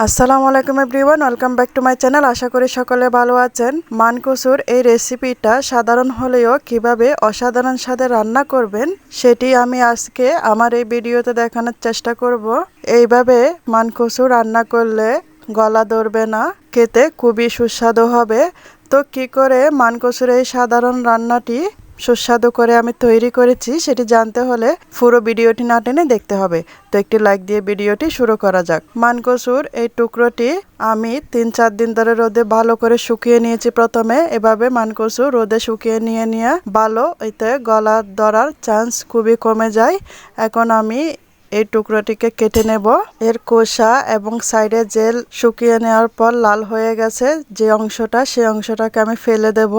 আসসালামু আলাইকুম everyone, welcome back to my channel. আশা করি সকলে ভালো আছেন। মানকসুর এই রেসিপিটা সাধারণ হলেও কিভাবে অসাধারণ স্বাদে রান্না করবেন সেটি আমি আজকে আমার এই ভিডিওতে দেখানোর চেষ্টা করব। এইভাবে মানকসুর রান্না করলে গলা ধরবে না, খেতে খুবই সুস্বাদু হবে। তো কি করে মানকসুর এই সাধারণ রান্নাটি সুস্বাদু করে আমি তৈরি করেছি সেটি জানতে হলে পুরো ভিডিওটি না টেনে দেখতে হবে। তো একটি লাইক দিয়ে ভিডিওটি শুরু করা যাক। মানকসুর এই টুকরোটি আমি 3-4 দিন ধরে রোদে ভালো করে শুকিয়ে নিয়েছি। প্রথমে এভাবে মানকসুর রোদে শুকিয়ে নিয়ে ভালো, এতে গলা ধরার চান্স খুবই কমে যায়। এখন আমি এই টুকরোটিকে কেটে নেব। এর কোষা এবং সাইডে জেল শুকিয়ে নেওয়ার পর লাল হয়ে গেছে যে অংশটা, সেই অংশটাকে আমি ফেলে দেব।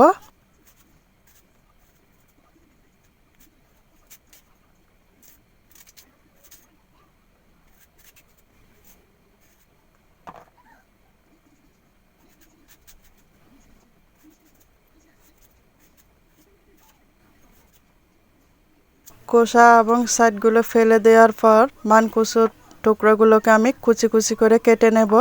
কোষা এবং সাইডগুলো ফেলে দেওয়ার পর মানকসুর টুকরোগুলোকে আমি কুচি কুচি করে কেটে নেব।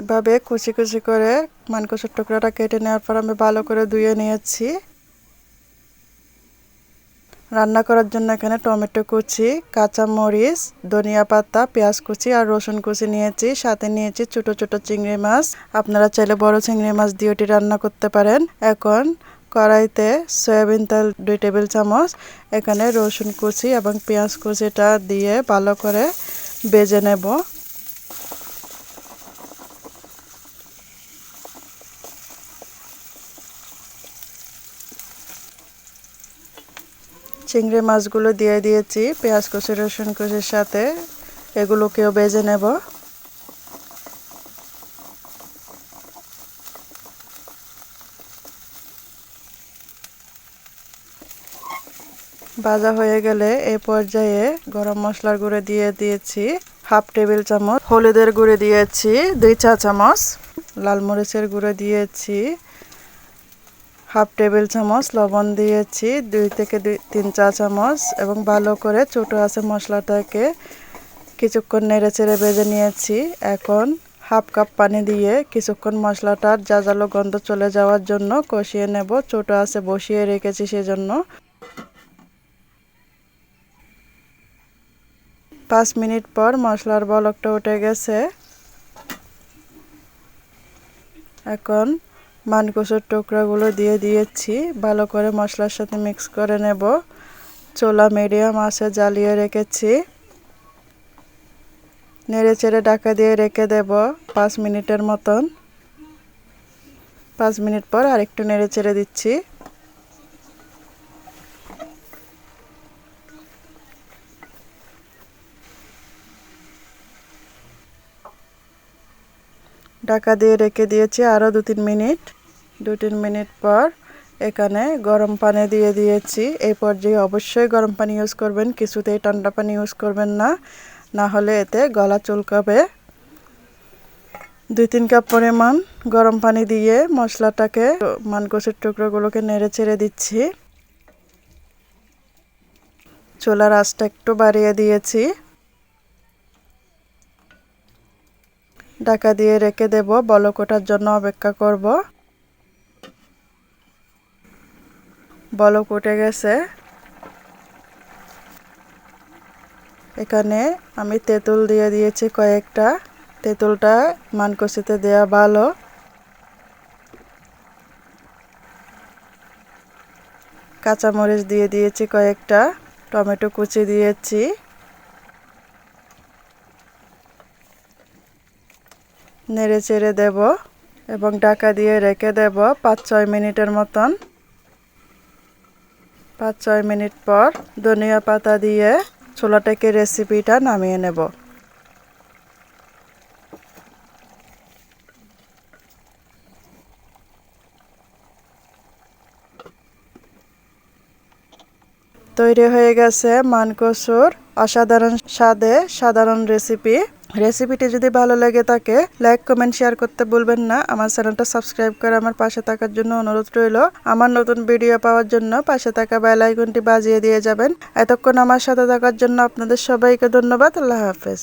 এভাবে কুচি কুচি করে মানকসুর টুকরাটা কেটে নেওয়ার পর আমি ভালো করে ধুয়ে নিয়েছি। রান্না করার জন্য এখানে টমেটো কুচি, কাঁচা মরিচ, ধনিয়া পাতা, পেঁয়াজ কুচি আর রসুন কুচি নিয়েছি। সাথে নিয়েছি ছোট ছোট চিংড়ি মাছ। আপনারা চাইলে বড় চিংড়ি মাছ দিয়ে এটি রান্না করতে পারেন। এখন কড়াইতে সয়াবিন তেল 2 টেবিল চামচ, এখানে রসুন কুচি এবং পেঁয়াজ কুচিটা দিয়ে ভালো করে ভেজে নেব। চিংড়ি মাছগুলো দিয়ে দিয়েছি পেঁয়াজ কুচি রসুন কুচির সাথে, এগুলোকেও ভেজে নেব। ভাজা হয়ে গেলে এই পর্যায়ে গরম মশলার গুঁড়ো দিয়ে দিয়েছি 1/2 টেবিল চামচ, হলুদের গুঁড়ো দিয়েছি 2 চা চামচ, লাল মরিচের গুঁড়ো দিয়েছি 1/2 টেবিল চামচ, লবণ দিয়েছি 2 থেকে 3 চা চামচ এবং ভালো করে ছোট আছে মশলাটাকে কিছুক্ষণ নেড়েচেড়ে ভেজে নিয়েছি। এখন 1/2 কাপ পানি দিয়ে কিছুক্ষণ মশলাটার জাজালো গন্ধ চলে যাওয়ার জন্য কষিয়ে নেব। ছোট আছে বসিয়ে রেখেছি সেজন্য। 5 মিনিট পর মশলার বলকটা উঠে গেছে। এখন মানকসুর টুকরাগুলো দিয়ে দিয়েছি, ভালো করে মশলার সাথে মিক্স করে নেব। চুলা মিডিয়াম আঁচে জ্বালিয়ে রেখেছি। নেড়ে চেড়ে ঢাকা দিয়ে রেখে দেব 5 মিনিটের মতন। 5 মিনিট পর আরেকটু নেড়ে চেড়ে দিচ্ছি। ঢাকা দিয়ে রেখে দিয়েছি আরও 2-3 মিনিট। 2-3 মিনিট পর এখানে গরম পানি দিয়ে দিয়েছি। এই পর্যায়ে অবশ্যই গরম পানি ইউজ করবেন, কিছুতেই ঠান্ডা পানি ইউজ করবেন না, না হলে এতে গলা চুলকাবে। 2-3 কাপ পরিমাণ গরম পানি দিয়ে মশলাটাকে মানকসুর টুকরোগুলোকে নেড়ে চেড়ে দিচ্ছি। চুলার আঁচটা একটু বাড়িয়ে দিয়েছি। ঢাকা দিয়ে রেখে দেব, বলক ওঠার জন্য অপেক্ষা করব। বলক উঠে গেছে। এখানে আমি তেঁতুল দিয়ে দিয়েছি কয়েকটা। তেঁতুলটা মানকসুতে দেওয়া ভালো। কাঁচামরিচ দিয়ে দিয়েছি কয়েকটা, টমেটো কুচি দিয়েছি। নেড়ে চেড়ে দেব এবং ঢাকা দিয়ে রেখে দেব 5-6 মিনিটের মতন। 5-6 মিনিট পর ধনিয়া পাতা দিয়ে চুলা থেকে রেসিপিটা নামিয়ে নেব। তৈরি হয়ে গেছে মানকসুর অসাধারণ স্বাদে সাধারণ রেসিপি। রেসিপিটি যদি ভালো লেগে থাকে লাইক কমেন্ট শেয়ার করতে ভুলবেন না। আমার চ্যানেলটা সাবস্ক্রাইব করে আমার পাশে থাকার জন্য অনুরোধ রইল। আমার নতুন ভিডিও পাওয়ার জন্য পাশে থাকা বেল আইকনটি বাজিয়ে দিয়ে যাবেন। এতক্ষণ আমার সাথে থাকার জন্য আপনাদের সবাইকে ধন্যবাদ। আল্লাহ হাফেজ।